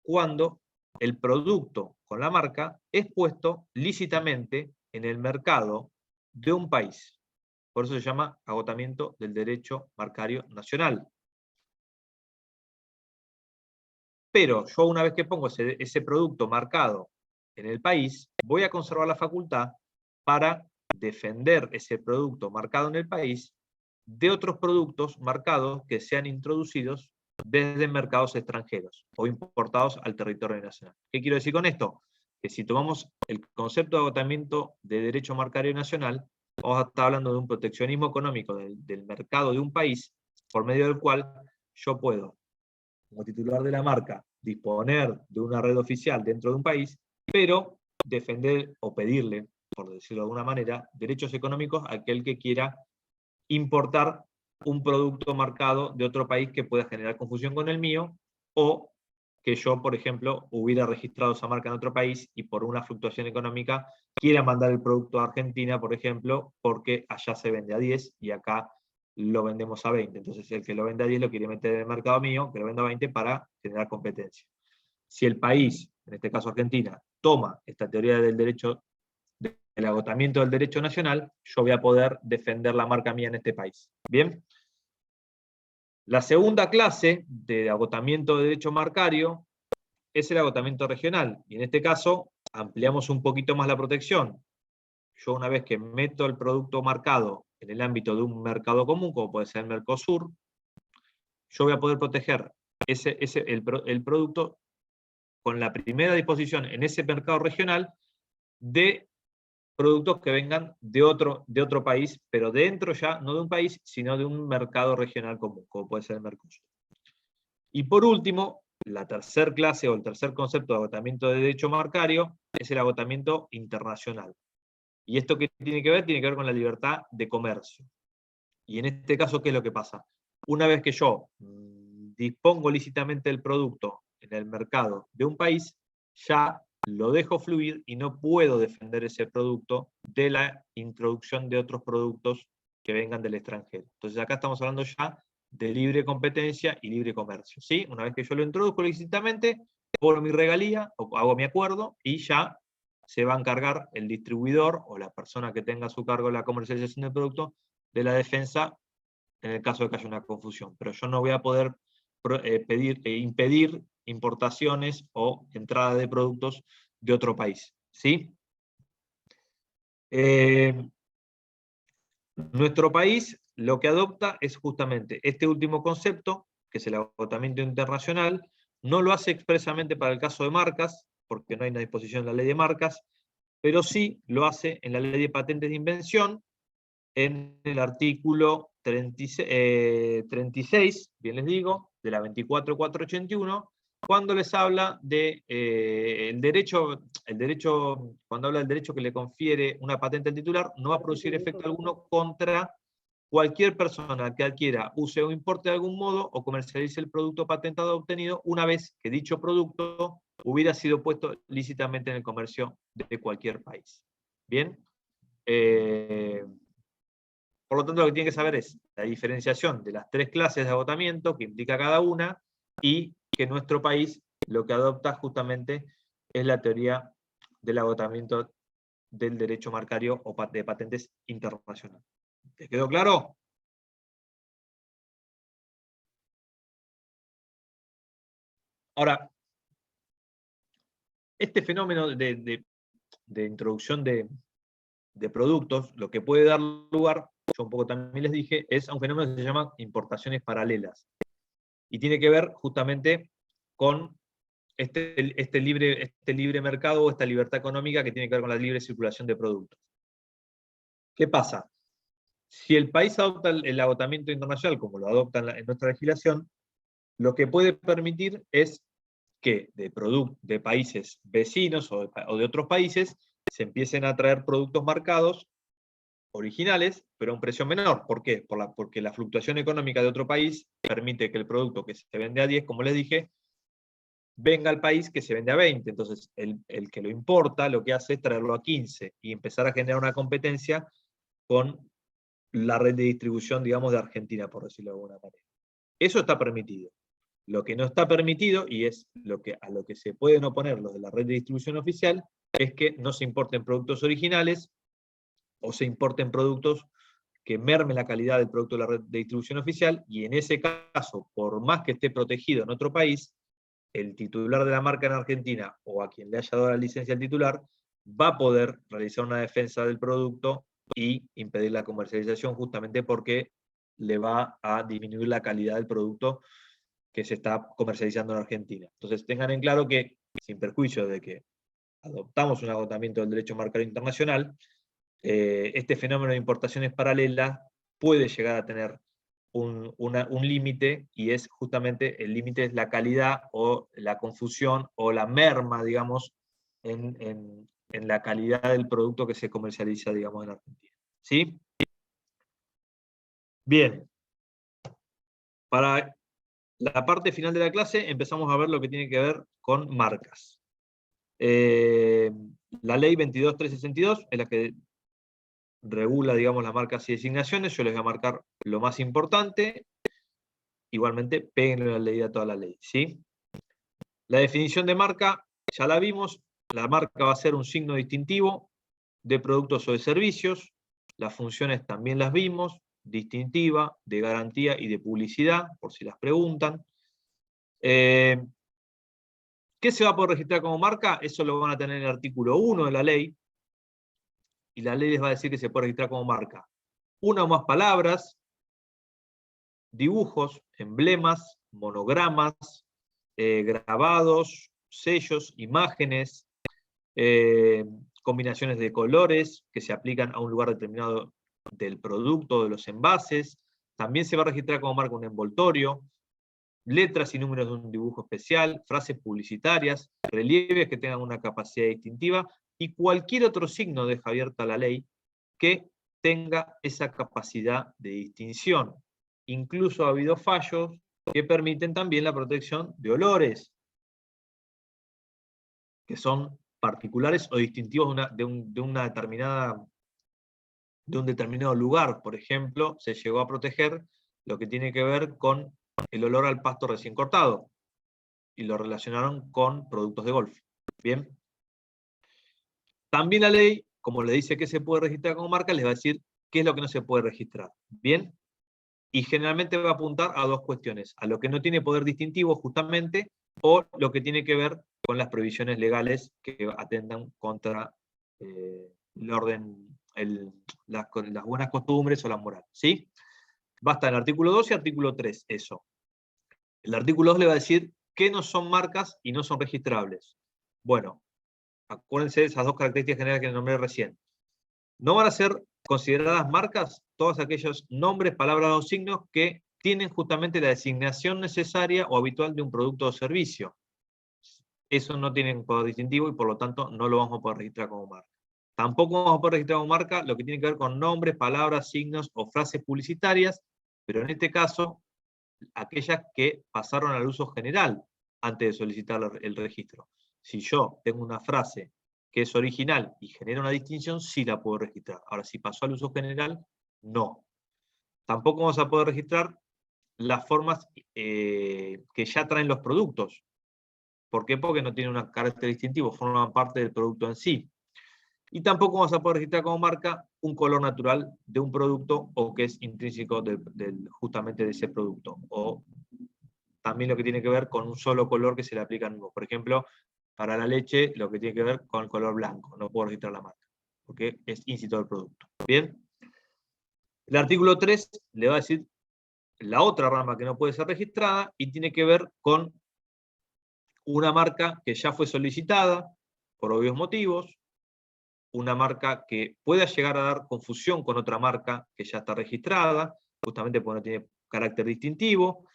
cuando el producto con la marca es puesto lícitamente en el mercado de un país. Por eso se llama agotamiento del derecho marcario nacional. Pero yo una vez que pongo ese producto marcado en el país, voy a conservar la facultad para defender ese producto marcado en el país de otros productos marcados que sean introducidos desde mercados extranjeros o importados al territorio nacional. ¿Qué quiero decir con esto? Que si tomamos el concepto de agotamiento de derecho marcario nacional, vamos a estar hablando de un proteccionismo económico del mercado de un país, por medio del cual yo puedo, como titular de la marca, disponer de una red oficial dentro de un país, pero defender o pedirle, por decirlo de alguna manera, derechos económicos a aquel que quiera importar un producto marcado de otro país que pueda generar confusión con el mío, o que yo, por ejemplo, hubiera registrado esa marca en otro país y por una fluctuación económica quiera mandar el producto a Argentina, por ejemplo, porque allá se vende a 10 y acá lo vendemos a 20. Entonces el que lo vende a 10 lo quiere meter en el mercado mío, que lo venda a 20 para generar competencia. Si el país, en este caso Argentina, toma esta teoría del derecho, del agotamiento del derecho nacional, yo voy a poder defender la marca mía en este país. ¿Bien? La segunda clase de agotamiento de derecho marcario es el agotamiento regional, y en este caso ampliamos un poquito más la protección. Yo una vez que meto el producto marcado en el ámbito de un mercado común, como puede ser el Mercosur, yo voy a poder proteger el producto con la primera disposición en ese mercado regional de productos que vengan de otro país, pero dentro ya, no de un país, sino de un mercado regional común, como puede ser el Mercosur. Y por último, la tercera clase o el tercer concepto de agotamiento de derecho marcario es el agotamiento internacional. ¿Y esto qué tiene que ver? Tiene que ver con la libertad de comercio. Y en este caso, ¿qué es lo que pasa? Una vez que yo dispongo lícitamente del producto en el mercado de un país, ya lo dejo fluir y no puedo defender ese producto de la introducción de otros productos que vengan del extranjero. Entonces acá estamos hablando ya de libre competencia y libre comercio, ¿sí? Una vez que yo lo introduzco lícitamente, cobro mi regalía, o hago mi acuerdo, y ya se va a encargar el distribuidor o la persona que tenga a su cargo la comercialización del producto de la defensa en el caso de que haya una confusión. Pero yo no voy a poder impedir importaciones o entrada de productos de otro país, ¿sí? Nuestro país lo que adopta es justamente este último concepto, que es el agotamiento internacional. No lo hace expresamente para el caso de marcas, porque no hay una disposición en la ley de marcas, pero sí lo hace en la ley de patentes de invención, en el artículo 36, bien les digo, de la 24.481, cuando les habla de el derecho, cuando habla del derecho que le confiere una patente al titular, no va a producir efecto alguno contra cualquier persona que adquiera, use o importe de algún modo o comercialice el producto patentado obtenido una vez que dicho producto hubiera sido puesto lícitamente en el comercio de cualquier país. ¿Bien? Por lo tanto, lo que tienen que saber es la diferenciación de las tres clases de agotamiento que implica cada una, y que nuestro país lo que adopta justamente es la teoría del agotamiento del derecho marcario o de patentes internacional. ¿Les quedó claro? Ahora, este fenómeno de introducción de productos, lo que puede dar lugar, yo un poco también les dije, es a un fenómeno que se llama importaciones paralelas. Y tiene que ver justamente con este libre mercado o esta libertad económica que tiene que ver con la libre circulación de productos. ¿Qué pasa? Si el país adopta el agotamiento internacional, como lo adopta en nuestra legislación, lo que puede permitir es que de países vecinos o de otros países se empiecen a traer productos marcados originales, pero a un precio menor. ¿Por qué? Porque la fluctuación económica de otro país permite que el producto que se vende a 10, como les dije, venga al país que se vende a 20. Entonces, el que lo importa lo que hace es traerlo a 15 y empezar a generar una competencia con la red de distribución, digamos, de Argentina, por decirlo de alguna manera. Eso está permitido. Lo que no está permitido, y es a lo que se pueden oponer los de la red de distribución oficial, es que no se importen productos originales o se importen productos que mermen la calidad del producto de la red de distribución oficial, y en ese caso, por más que esté protegido en otro país, el titular de la marca en Argentina, o a quien le haya dado la licencia al titular, va a poder realizar una defensa del producto y impedir la comercialización, justamente porque le va a disminuir la calidad del producto que se está comercializando en Argentina. Entonces tengan en claro que, sin perjuicio de que adoptamos un agotamiento del derecho marcario internacional, este fenómeno de importaciones paralelas puede llegar a tener un límite, y es justamente el límite es la calidad o la confusión o la merma, digamos, en la calidad del producto que se comercializa, digamos, en Argentina. ¿Sí? Bien. Para la parte final de la clase empezamos a ver lo que tiene que ver con marcas. La ley 22.362 es la que regula, digamos, las marcas y designaciones. Yo les voy a marcar lo más importante. Igualmente, péguenle la ley a toda la ley, ¿sí? La definición de marca, ya la vimos. La marca va a ser un signo distintivo de productos o de servicios. Las funciones también las vimos: distintiva, de garantía y de publicidad, por si las preguntan. ¿Qué se va a poder registrar como marca? Eso lo van a tener en el artículo 1 de la ley, y la ley les va a decir que se puede registrar como marca una o más palabras, dibujos, emblemas, monogramas, grabados, sellos, imágenes, combinaciones de colores que se aplican a un lugar determinado del producto, de los envases. También se va a registrar como marca un envoltorio, letras y números de un dibujo especial, frases publicitarias, relieves que tengan una capacidad distintiva, y cualquier otro signo deja abierta la ley que tenga esa capacidad de distinción. Incluso ha habido fallos que permiten también la protección de olores, que son particulares o distintivos de un determinado lugar. Por ejemplo, se llegó a proteger lo que tiene que ver con el olor al pasto recién cortado, y lo relacionaron con productos de golf. Bien. También la ley, como le dice que se puede registrar como marca, les va a decir qué es lo que no se puede registrar. Bien. Y generalmente va a apuntar a dos cuestiones: a lo que no tiene poder distintivo justamente, o lo que tiene que ver con las prohibiciones legales que atendan contra el orden, las buenas costumbres o la moral. ¿Sí? Va a estar en el artículo 2 y artículo 3 eso. El artículo 2 le va a decir qué no son marcas y no son registrables. Bueno, acuérdense de esas dos características generales que nombré recién. No van a ser consideradas marcas todos aquellos nombres, palabras o signos que tienen justamente la designación necesaria o habitual de un producto o servicio. Eso no tiene poder distintivo y por lo tanto no lo vamos a poder registrar como marca. Tampoco vamos a poder registrar como marca lo que tiene que ver con nombres, palabras, signos o frases publicitarias, pero en este caso, aquellas que pasaron al uso general antes de solicitar el registro. Si yo tengo una frase que es original y genera una distinción, sí la puedo registrar. Ahora, si pasó al uso general, no. Tampoco vamos a poder registrar las formas que ya traen los productos. ¿Por qué? Porque no tienen un carácter distintivo, forman parte del producto en sí. Y tampoco vamos a poder registrar como marca un color natural de un producto o que es intrínseco justamente de ese producto. O también lo que tiene que ver con un solo color que se le aplica al mismo. Por ejemplo, para la leche, lo que tiene que ver con el color blanco. No puedo registrar la marca, porque es íncito del producto. ¿Bien? El artículo 3 le va a decir la otra rama que no puede ser registrada y tiene que ver con una marca que ya fue solicitada por obvios motivos, una marca que pueda llegar a dar confusión con otra marca que ya está registrada, justamente porque no tiene carácter distintivo,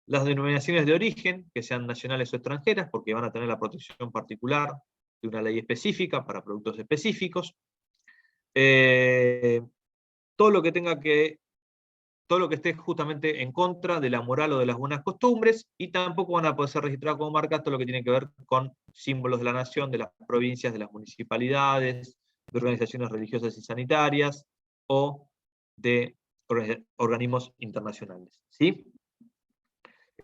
las denominaciones de origen, que sean nacionales o extranjeras, porque van a tener la protección particular de una ley específica para productos específicos, todo lo que esté justamente en contra de la moral o de las buenas costumbres, y tampoco van a poder ser registrados como marcas todo lo que tiene que ver con símbolos de la nación, de las provincias, de las municipalidades, de organizaciones religiosas y sanitarias, o de organismos internacionales. ¿Sí?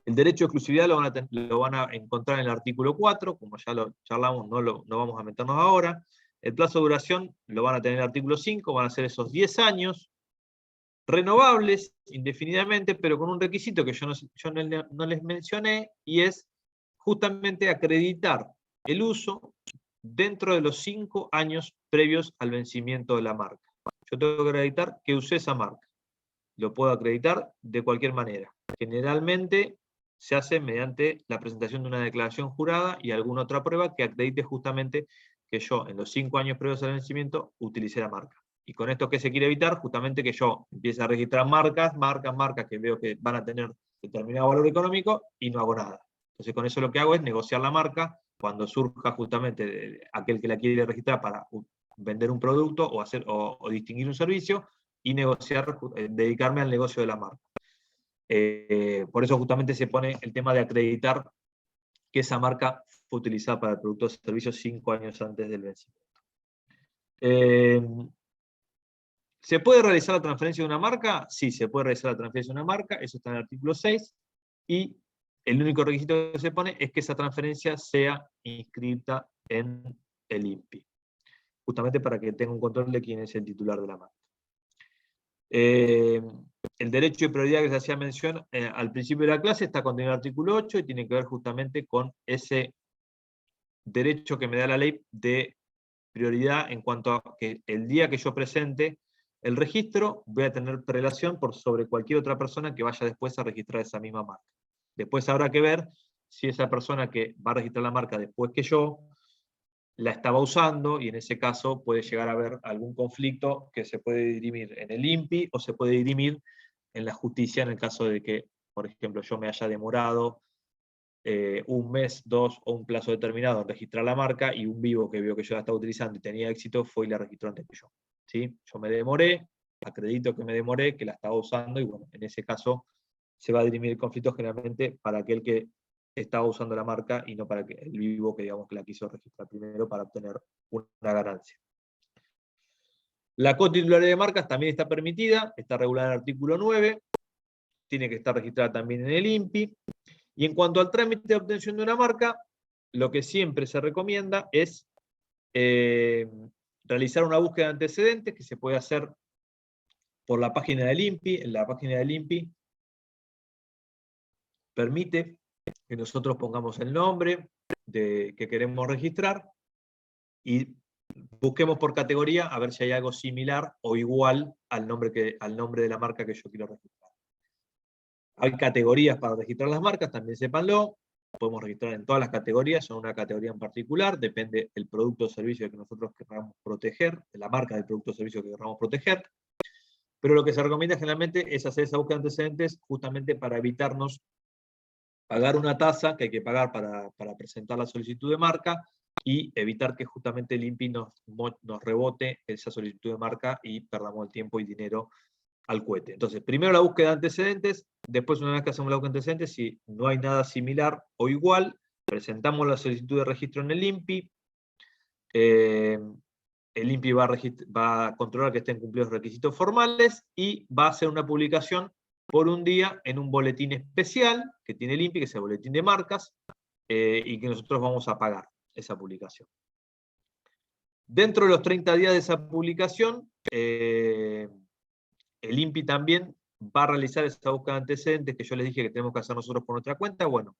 El derecho de exclusividad lo van a encontrar en el artículo 4, como ya lo charlamos, no vamos a meternos ahora. El plazo de duración lo van a tener en el artículo 5, van a ser esos 10 años, renovables indefinidamente, pero con un requisito que yo no les mencioné, y es justamente acreditar el uso dentro de los 5 años previos al vencimiento de la marca. Yo tengo que acreditar que usé esa marca. Lo puedo acreditar de cualquier manera. Generalmente se hace mediante la presentación de una declaración jurada y alguna otra prueba que acredite justamente que yo en los 5 años previos al vencimiento utilicé la marca. Y con esto, ¿qué se quiere evitar? Justamente que yo empiece a registrar marcas que veo que van a tener determinado valor económico y no hago nada. Entonces con eso lo que hago es negociar la marca cuando surja justamente aquel que la quiere registrar para vender un producto o distinguir un servicio, y negociar, dedicarme al negocio de la marca. Por eso justamente se pone el tema de acreditar que esa marca fue utilizada para el producto o servicio 5 años antes del vencimiento. ¿Se puede realizar la transferencia de una marca? Sí, se puede realizar la transferencia de una marca, eso está en el artículo 6, y el único requisito que se pone es que esa transferencia sea inscrita en el INPI, justamente para que tenga un control de quién es el titular de la marca. El derecho de prioridad que se hacía mención al principio de la clase está contenido en el artículo 8 y tiene que ver justamente con ese derecho que me da la ley de prioridad en cuanto a que el día que yo presente el registro voy a tener prelación por sobre cualquier otra persona que vaya después a registrar esa misma marca. Después habrá que ver si esa persona que va a registrar la marca después que yo la estaba usando, y en ese caso puede llegar a haber algún conflicto que se puede dirimir en el INPI o se puede dirimir en la justicia en el caso de que, por ejemplo, yo me haya demorado un mes, 2 o un plazo determinado en registrar la marca, y un vivo que vio que yo la estaba utilizando y tenía éxito fue y la registró antes que yo. ¿Sí? Yo me demoré, acredito que me demoré, que la estaba usando, y bueno, en ese caso se va a dirimir el conflicto generalmente para aquel que estaba usando la marca y no para el vivo que, digamos, que la quiso registrar primero para obtener una ganancia. La cotitularidad de marcas también está permitida, está regulada en el artículo 9, tiene que estar registrada también en el INPI. Y en cuanto al trámite de obtención de una marca, lo que siempre se recomienda es realizar una búsqueda de antecedentes, que se puede hacer por la página del INPI. En la página del INPI permite que nosotros pongamos el nombre que queremos registrar y busquemos por categoría a ver si hay algo similar o igual al nombre de la marca que yo quiero registrar. Hay categorías para registrar las marcas, también sépanlo. Podemos registrar en todas las categorías, o en una categoría en particular, depende del producto o servicio que nosotros queramos proteger, de la marca del producto o servicio que queramos proteger. Pero lo que se recomienda generalmente es hacer esa búsqueda de antecedentes justamente para evitarnos pagar una tasa que hay que pagar para presentar la solicitud de marca, y evitar que justamente el INPI nos rebote esa solicitud de marca y perdamos el tiempo y dinero al cohete. Entonces, primero la búsqueda de antecedentes, después, una vez que hacemos la búsqueda de antecedentes, si no hay nada similar o igual, presentamos la solicitud de registro en el INPI. El INPI va a controlar que estén cumplidos los requisitos formales y va a hacer una publicación por un día en un boletín especial que tiene el INPI, que es el boletín de marcas, y que nosotros vamos a pagar esa publicación. Dentro de los 30 días de esa publicación, el INPI también va a realizar esa búsqueda de antecedentes que yo les dije que tenemos que hacer nosotros por nuestra cuenta. Bueno,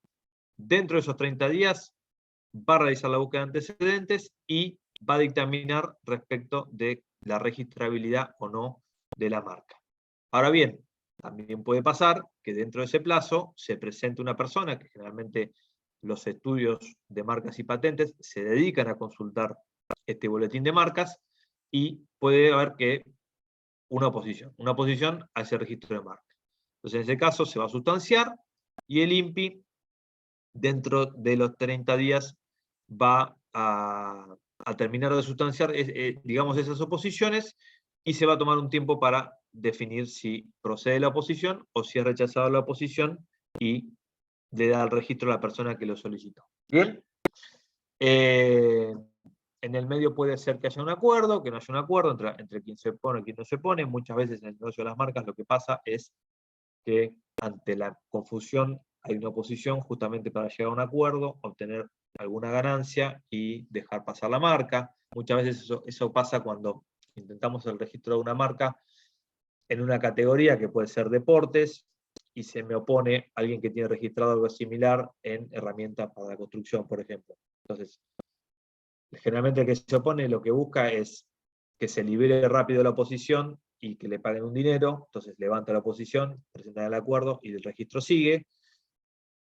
dentro de esos 30 días va a realizar la búsqueda de antecedentes y va a dictaminar respecto de la registrabilidad o no de la marca. Ahora bien, también puede pasar que dentro de ese plazo se presente una persona, que generalmente los estudios de marcas y patentes se dedican a consultar este boletín de marcas, y puede haber que una oposición a ese registro de marca. Entonces, en ese caso se va a sustanciar, y el INPI, dentro de los 30 días, va a terminar de sustanciar, digamos, esas oposiciones, y se va a tomar un tiempo para definir si procede la oposición o si es rechazada la oposición, y le da el registro a la persona que lo solicitó. ¿Bien? En el medio puede ser que haya un acuerdo, que no haya un acuerdo entre quien se pone y quien no se pone. Muchas veces en el negocio de las marcas lo que pasa es que ante la confusión hay una oposición justamente para llegar a un acuerdo, obtener alguna ganancia y dejar pasar la marca. Muchas veces eso pasa cuando intentamos el registro de una marca en una categoría que puede ser deportes, y se me opone alguien que tiene registrado algo similar en herramientas para la construcción, por ejemplo. Entonces, generalmente el que se opone lo que busca es que se libere rápido la oposición y que le paguen un dinero. Entonces levanta la oposición, presenta el acuerdo y el registro sigue.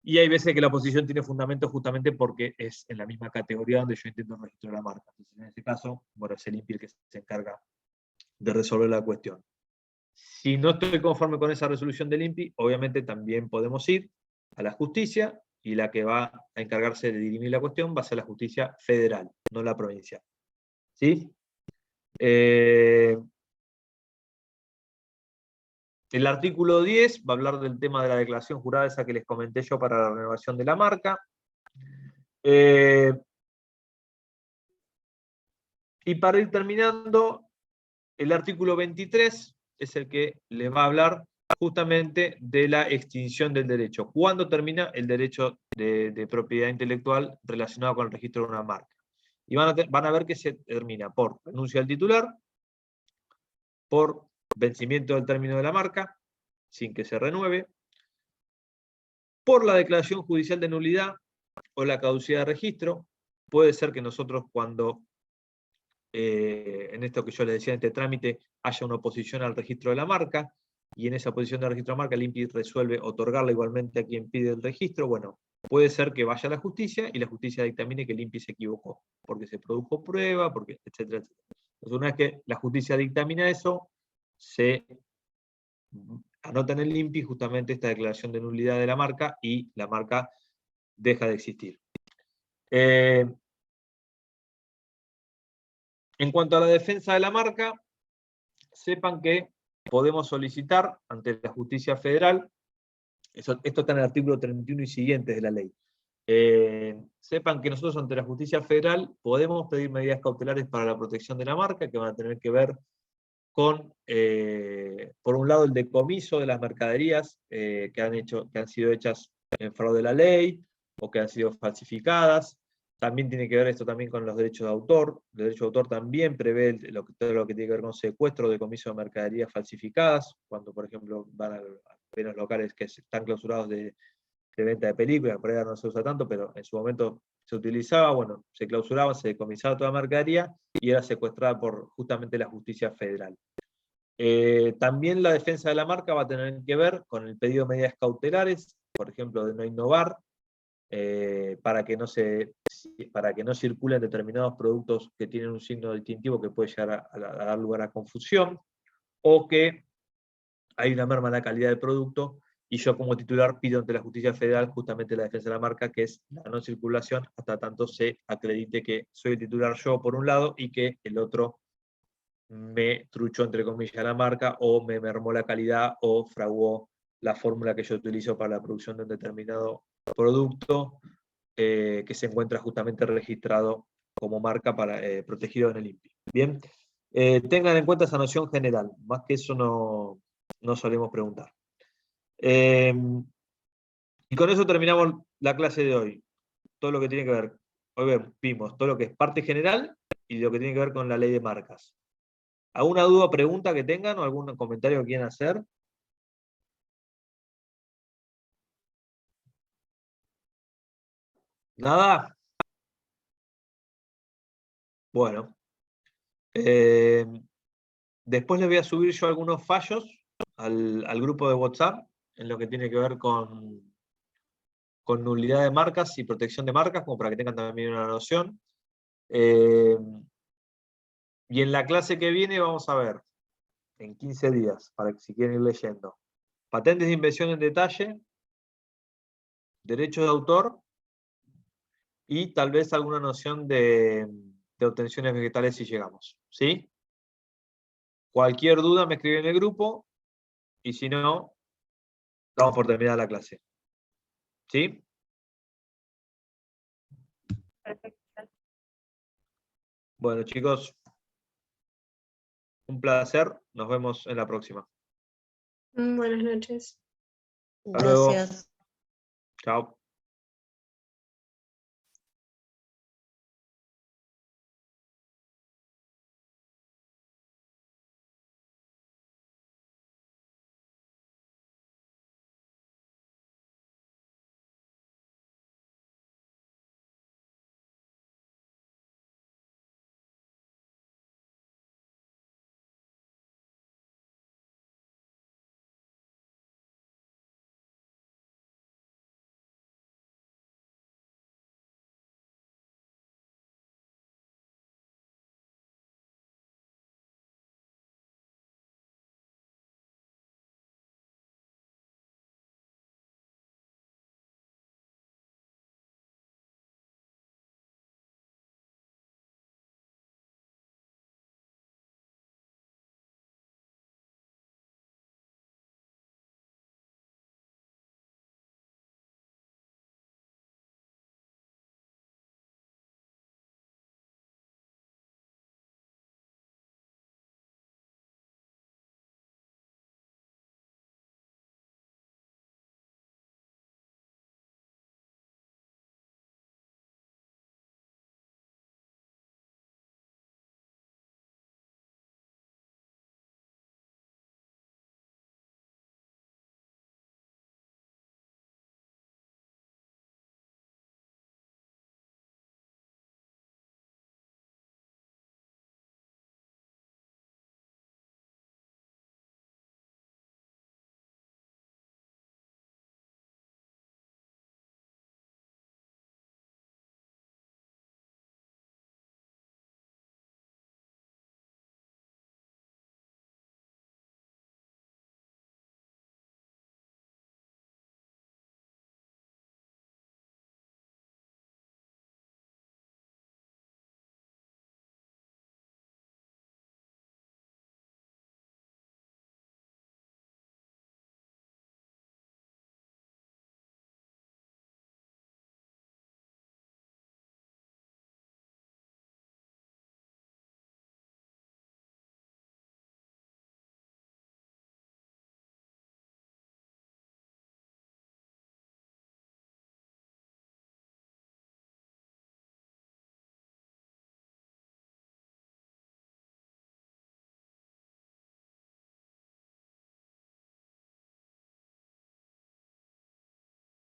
Y hay veces que la oposición tiene fundamento justamente porque es en la misma categoría donde yo intento registrar la marca. Entonces, en ese caso, bueno, es el INPI el que se encarga de resolver la cuestión. Si no estoy conforme con esa resolución del INPI, obviamente también podemos ir a la justicia, y la que va a encargarse de dirimir la cuestión va a ser la justicia federal, no la provincial. ¿Sí? El artículo 10 va a hablar del tema de la declaración jurada, esa que les comenté yo para la renovación de la marca. Y para ir terminando, el artículo 23 es el que les va a hablar justamente de la extinción del derecho. ¿Cuándo termina el derecho de propiedad intelectual relacionado con el registro de una marca? Y van a ver que se termina por renuncia del titular, por vencimiento del término de la marca, sin que se renueve, por la declaración judicial de nulidad o la caducidad de registro. Puede ser que nosotros, cuando en esto que yo les decía, en este trámite, haya una oposición al registro de la marca, y en esa posición de registro de marca el INPI resuelve otorgarla igualmente a quien pide el registro, bueno, puede ser que vaya a la justicia y la justicia dictamine que el INPI se equivocó, porque se produjo prueba, porque, etcétera, etcétera. Entonces, una vez que la justicia dictamina eso, se anota en el INPI justamente esta declaración de nulidad de la marca y la marca deja de existir. En cuanto a la defensa de la marca, sepan que podemos solicitar ante la justicia federal, esto está en el artículo 31 y siguientes de la ley, sepan que nosotros ante la justicia federal podemos pedir medidas cautelares para la protección de la marca, que van a tener que ver con, por un lado, el decomiso de las mercaderías que han sido hechas en fraude de la ley, o que han sido falsificadas. También tiene que ver esto también con los derechos de autor. El derecho de autor también prevé todo lo que tiene que ver con secuestro o decomiso de mercaderías falsificadas, cuando, por ejemplo, van a los locales que están clausurados de venta de películas, por ahora no se usa tanto, pero en su momento se utilizaba, bueno, se clausuraba, se decomisaba toda mercadería y era secuestrada por justamente la justicia federal. También la defensa de la marca va a tener que ver con el pedido de medidas cautelares, por ejemplo, de no innovar, para que no circulen determinados productos que tienen un signo distintivo que puede llegar a dar lugar a confusión, o que hay una merma en la calidad del producto, y yo como titular pido ante la justicia federal justamente la defensa de la marca, que es la no circulación, hasta tanto se acredite que soy el titular yo por un lado, y que el otro me truchó, entre comillas, la marca, o me mermó la calidad, o fraguó la fórmula que yo utilizo para la producción de un determinado producto, que se encuentra justamente registrado como marca protegido en el INPI. Bien, tengan en cuenta esa noción general, más que eso no solemos preguntar. Y con eso terminamos la clase de hoy. Todo lo que tiene que ver, hoy vimos todo lo que es parte general y lo que tiene que ver con la ley de marcas. ¿Alguna duda o pregunta que tengan o algún comentario que quieran hacer? ¿Nada? Bueno. Después les voy a subir yo algunos fallos al grupo de WhatsApp en lo que tiene que ver con nulidad de marcas y protección de marcas, como para que tengan también una noción. Y en la clase que viene vamos a ver, en 15 días, para que si quieren ir leyendo, patentes de invención en detalle, derechos de autor, y tal vez alguna noción de obtenciones vegetales si llegamos. ¿Sí? Cualquier duda me escribe en el grupo, y si no, damos por terminada la clase. ¿Sí? Perfecto. Bueno, chicos, un placer. Nos vemos en la próxima. Buenas noches. Hasta luego. Gracias. Chao.